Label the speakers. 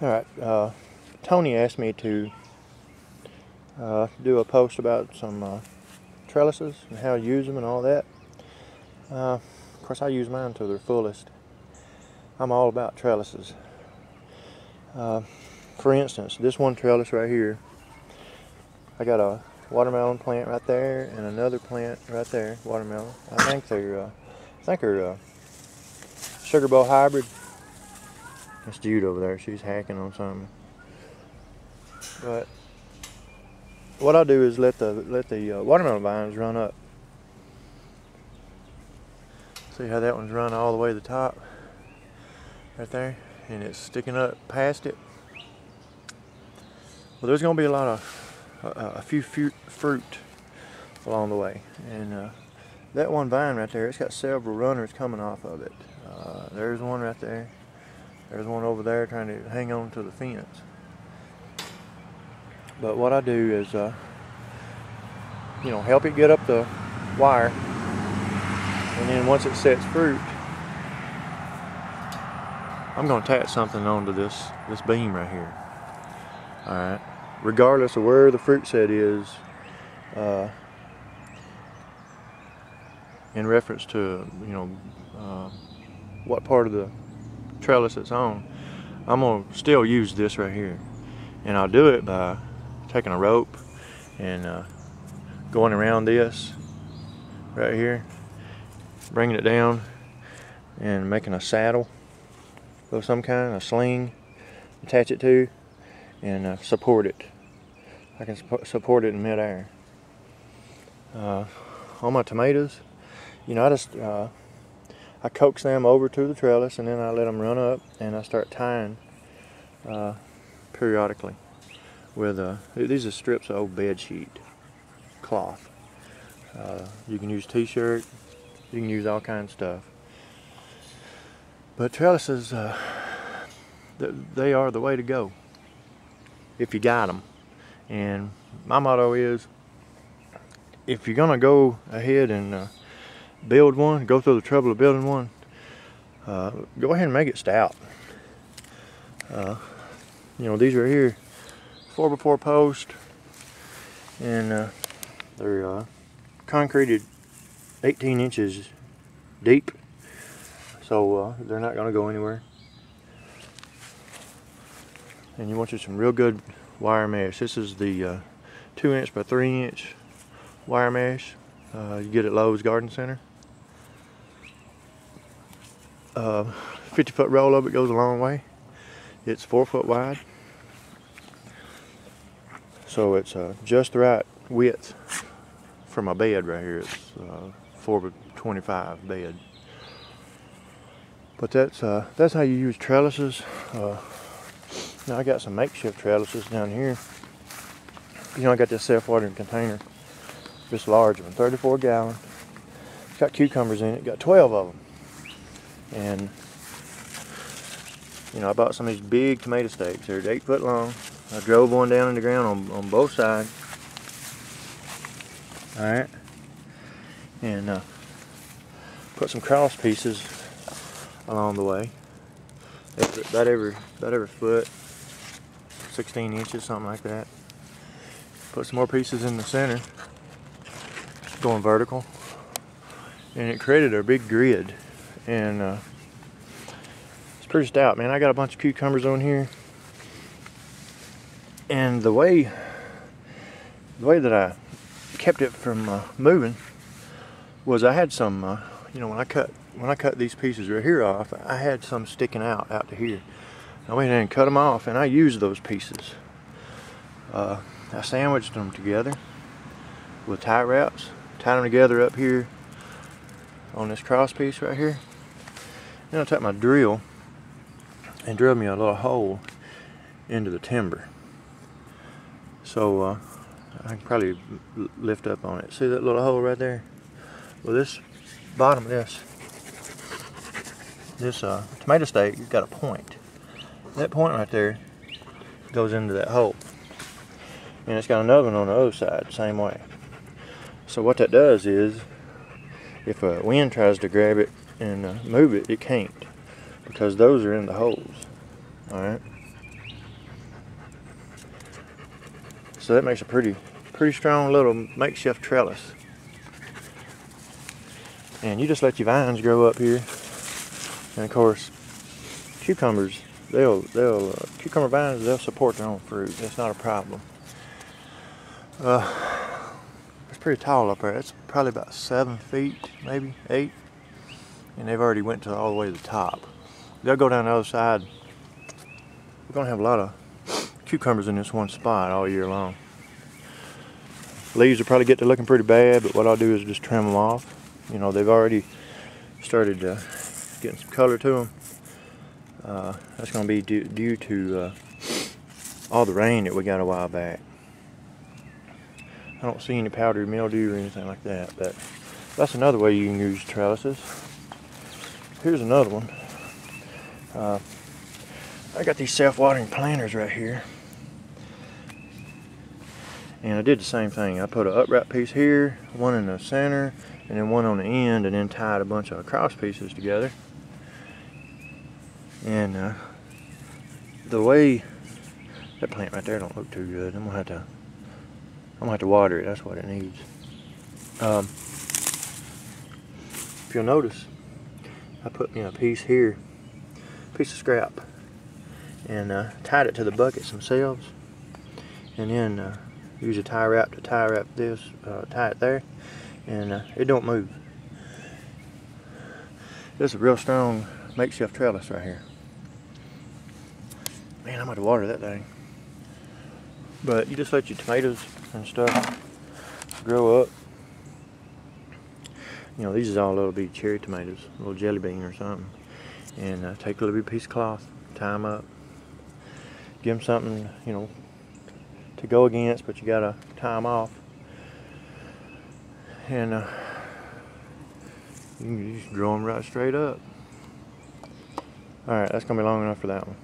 Speaker 1: Alright, Tony asked me to do a post about some trellises and how to use them and all that. Of course, I use mine to their fullest. I'm all about trellises. For instance, this one trellis right here, I got a watermelon plant right there and another plant right there, watermelon. I think they're sugar bowl hybrid. That's Jude over there. She's hacking on something. But what I'll do is let the watermelon vines run up. See how that one's run all the way to the top, right there, and it's sticking up past it. Well, there's going to be a few fruit along the way, and that one vine right there, it's got several runners coming off of it. There's one right there. There's one over there trying to hang on to the fence. But what I do is, help it get up the wire, and then once it sets fruit, I'm going to attach something onto this beam right here. All right, regardless of where the fruit set is, in reference to what part of the trellis it's on, I'm going to still use this right here, and I'll do it by taking a rope and going around this right here, bringing it down and making a saddle of some kind, a sling, attach it to, and support it. I can support it in midair. On my tomatoes, I coax them over to the trellis, and then I let them run up, and I start tying periodically with these are strips of old bed sheet cloth. You can use t-shirt, you can use all kinds of stuff. But trellises, they are the way to go if you got them. And my motto is, if you're gonna go ahead and build one, go through the trouble of building one, go ahead and make it stout. These right here, 4x4 post, and they're concreted 18 inches deep, so they're not going to go anywhere. And you want you some real good wire mesh. This is the 2" by 3" wire mesh you get at Lowe's Garden Center. 50-foot roll of it goes a long way. It's 4 foot wide, so it's just the right width for my bed right here. It's 4x25 bed. But that's how you use trellises. Now I got some makeshift trellises down here. I got this self-watering container, this large one, 34 gallon. It's got cucumbers in it. Got 12 of them. And I bought some of these big tomato stakes. They're 8 foot long. I drove one down in the ground on both sides. All right, and put some cross pieces along the way. About every foot, 16 inches, something like that. Put some more pieces in the center, going vertical, and it created a big grid. And it's pretty stout, man. I got a bunch of cucumbers on here, and the way that I kept it from moving was I had some, when I cut these pieces right here off, I had some sticking out to here. I went in and cut them off, and I used those pieces. I sandwiched them together with tie wraps, tied them together up here on this cross piece right here. Then I took my drill and drilled me a little hole into the timber. So I can probably lift up on it. See that little hole right there? Well, this bottom of this tomato stake got a point. That point right there goes into that hole, and it's got another one on the other side, same way. So what that does is, if a wind tries to grab it and move it, it can't, because those are in the holes. All right. So that makes a pretty strong little makeshift trellis. And you just let your vines grow up here. And of course, cucumbers, cucumber vines, they'll support their own fruit. That's not a problem. It's pretty tall up there. It's probably about 7 feet, maybe 8. And they've already went all the way to the top. They'll go down the other side. We're gonna have a lot of cucumbers in this one spot all year long. Leaves will probably get to looking pretty bad, but what I'll do is just trim them off. You know, they've already started getting some color to them. That's going to be due to all the rain that we got a while back. I don't see any powdery mildew or anything like that, but that's another way you can use trellises. Here's another one. I got these self-watering planters right here. And I did the same thing. I put an upright piece here, one in the center, and then one on the end, and then tied a bunch of cross pieces together. And the way that plant right there don't look too good. I'm gonna have to water it. That's what it needs. If you'll notice, I put a piece here, piece of scrap, and tied it to the buckets themselves, and then use a tie wrap to tie wrap this, tie it there, and it don't move. This is a real strong makeshift trellis right here. Man, I'm going to water that thing. But you just let your tomatoes and stuff grow up. You know, these is all little bitty cherry tomatoes, a little jelly bean or something. And take a little bit piece of cloth, tie them up, give them something, you know, to go against, but you gotta tie them off. And you can just draw them right straight up. Alright, that's gonna be long enough for that one.